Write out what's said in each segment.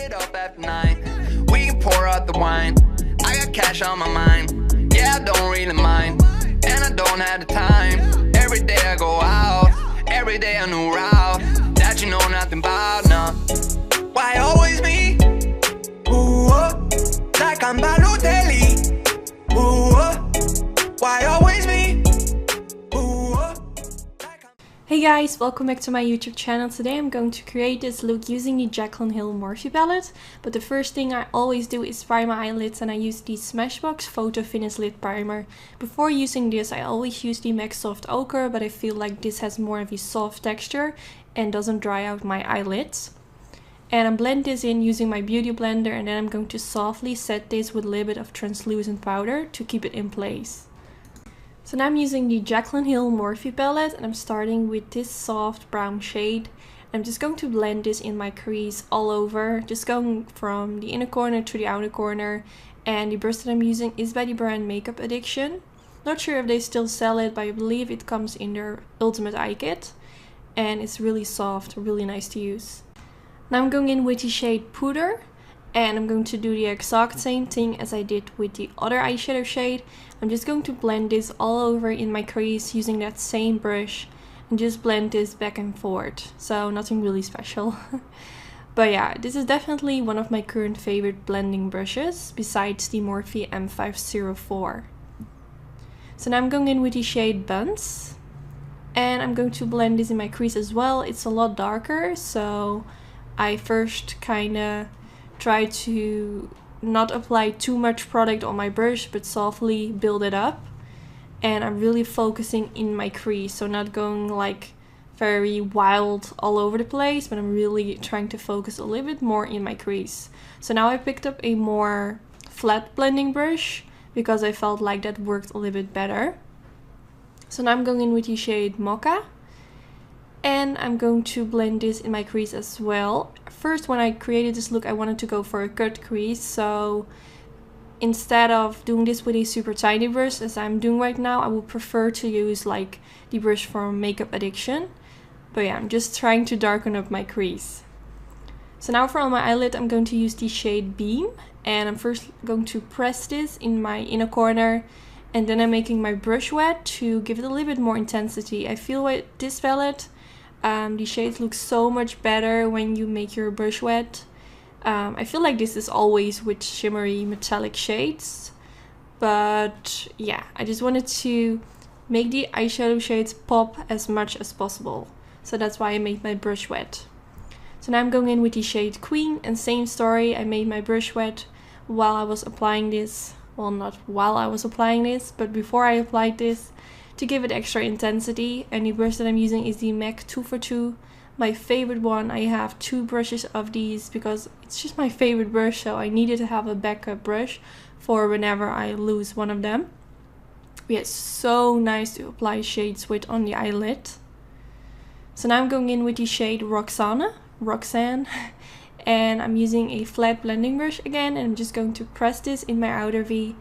it up after 9. We can pour out the wine. I got cash on my mind. Yeah, I don't really mind, and I don't have the time. Every day I go out, every day a new route that you know nothing about, no. Why always me? Ooh, like I'm Balotelli. Ooh, why always me? Ooh, Hey guys, welcome back to my YouTube channel. Today I'm going to create this look using the Jaclyn Hill Morphe palette. But the first thing I always do is prime my eyelids, and I use the Smashbox Photo Finish Lid Primer. Before using this I always use the MAC Soft Ochre, but I feel like this has more of a soft texture and doesn't dry out my eyelids. And I blend this in using my beauty blender, and then I'm going to softly set this with a little bit of translucent powder to keep it in place. So now I'm using the Jaclyn Hill Morphe palette, and I'm starting with this soft brown shade. I'm just going to blend this in my crease all over, just going from the inner corner to the outer corner. And the brush that I'm using is by the brand Makeup Addiction. Not sure if they still sell it, but I believe it comes in their Ultimate Eye Kit. And it's really soft, really nice to use. Now I'm going in with the shade Puder. And I'm going to do the exact same thing as I did with the other eyeshadow shade. I'm just going to blend this all over in my crease using that same brush and just blend this back and forth. So nothing really special. But yeah, this is definitely one of my current favorite blending brushes besides the Morphe M504. So now I'm going in with the shade Buns. And I'm going to blend this in my crease as well. It's a lot darker, so I first kinda try to not apply too much product on my brush, but softly build it up. And I'm really focusing in my crease, so not going like very wild all over the place, but I'm really trying to focus a little bit more in my crease. So now I picked up a more flat blending brush because I felt like that worked a little bit better. So now I'm going in with the shade Mocha. And I'm going to blend this in my crease as well. First, when I created this look, I wanted to go for a cut crease. So instead of doing this with a super tiny brush, as I'm doing right now, I would prefer to use like the brush from Makeup Addiction. But yeah, I'm just trying to darken up my crease. So now for on my eyelid, I'm going to use the shade Beam. And I'm first going to press this in my inner corner. And then I'm making my brush wet to give it a little bit more intensity. I feel with this palette, the shades look so much better when you make your brush wet. I feel like this is always with shimmery metallic shades. But yeah, I just wanted to make the eyeshadow shades pop as much as possible. So that's why I made my brush wet. So now I'm going in with the shade Queen, and same story. I made my brush wet while I was applying this. Well, not while I was applying this, but before I applied this, to give it extra intensity. And the brush that I'm using is the MAC 242, my favorite one. I have two brushes of these because it's just my favorite brush, so I needed to have a backup brush for whenever I lose one of them. Yeah, it's so nice to apply shades with on the eyelid. So now I'm going in with the shade Roxanne, and I'm using a flat blending brush again, and I'm just going to press this in my outer V.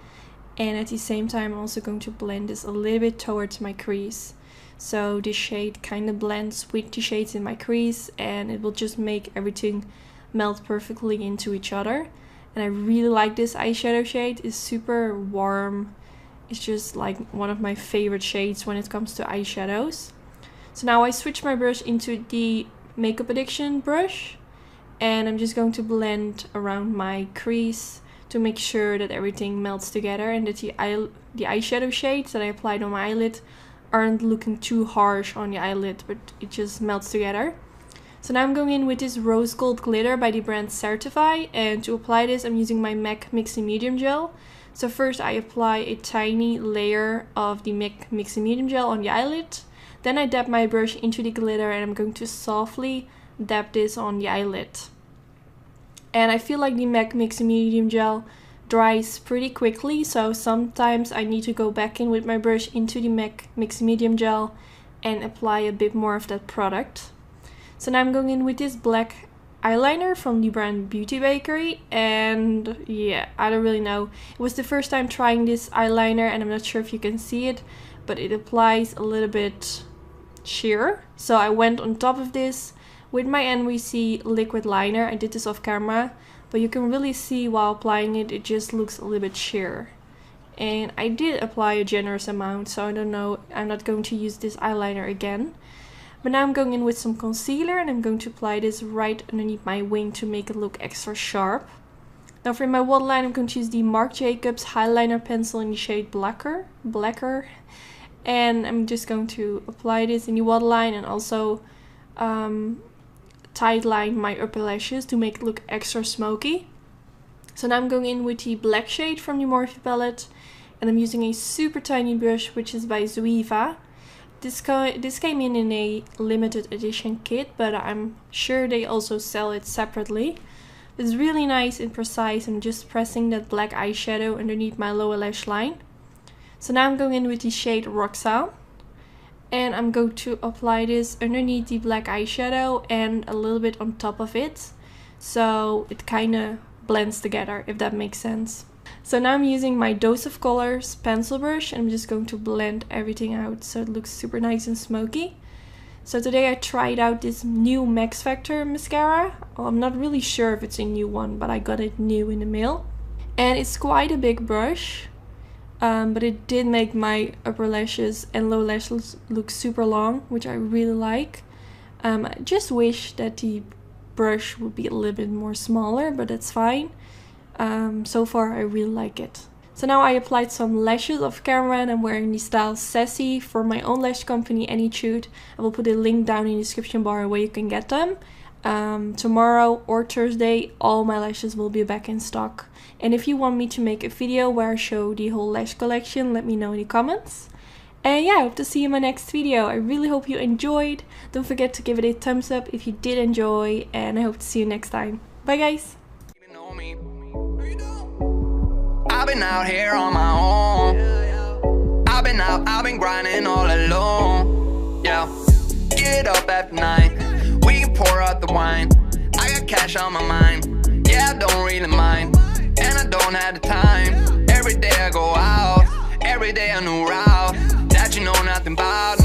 And at the same time, I'm also going to blend this a little bit towards my crease. So this shade kind of blends with the shades in my crease, and it will just make everything melt perfectly into each other. And I really like this eyeshadow shade. It's super warm. It's just like one of my favorite shades when it comes to eyeshadows. So now I switch my brush into the Makeup Addiction brush. And I'm just going to blend around my crease to make sure that everything melts together and that the eyeshadow shades that I applied on my eyelid aren't looking too harsh on the eyelid, but it just melts together. So now I'm going in with this rose gold glitter by the brand Certify, and to apply this I'm using my MAC Mixy Medium Gel. So first I apply a tiny layer of the MAC Mixy Medium Gel on the eyelid, then I dab my brush into the glitter, and I'm going to softly dab this on the eyelid. And I feel like the MAC Mixy Medium Gel dries pretty quickly, so sometimes I need to go back in with my brush into the MAC Mixy Medium Gel and apply a bit more of that product. So now I'm going in with this black eyeliner from the brand Beauty Bakery, and yeah, I don't really know. It was the first time trying this eyeliner, and I'm not sure if you can see it, but it applies a little bit sheer. So I went on top of this With my NYC liquid liner, I did this off camera, but you can really see while applying it, it just looks a little bit sheer. And I did apply a generous amount, so I don't know, I'm not going to use this eyeliner again. But now I'm going in with some concealer and I'm going to apply this right underneath my wing to make it look extra sharp. Now for my waterline, I'm going to use the Marc Jacobs Highliner pencil in the shade Blacker. And I'm just going to apply this in the waterline and also tight line my upper lashes to make it look extra smoky. So now I'm going in with the black shade from the Morphe palette, and I'm using a super tiny brush which is by Zoeva. This came in a limited edition kit, but I'm sure they also sell it separately. It's really nice and precise. I'm just pressing that black eyeshadow underneath my lower lash line. So now I'm going in with the shade Roxanne, and I'm going to apply this underneath the black eyeshadow and a little bit on top of it, so it kind of blends together, if that makes sense. So now I'm using my Dose of Colors pencil brush and I'm just going to blend everything out so it looks super nice and smoky. So today I tried out this new Max Factor mascara. Well, I'm not really sure if it's a new one, but I got it new in the mail. And it's quite a big brush, but it did make my upper lashes and lower lashes look super long, which I really like. I just wish that the brush would be a little bit more smaller, but that's fine. So far I really like it. So now I applied some lashes off camera and I'm wearing the style Sassy for my own lash company Anytude. I will put a link down in the description bar where you can get them. Tomorrow or Thursday all my lashes will be back in stock. And if you want me to make a video where I show the whole lash collection, let me know in the comments. And yeah, I hope to see you in my next video. I really hope you enjoyed. Don't forget to give it a thumbs up if you did enjoy, and I hope to see you next time. Bye guys! I've been out here on my own. I've been grinding all alone. Yeah, get up after 9. We can pour out the wine. I got cash on my mind. Yeah, I don't really mind, and I don't have the time. Every day I go out, every day a new route that you know nothing about.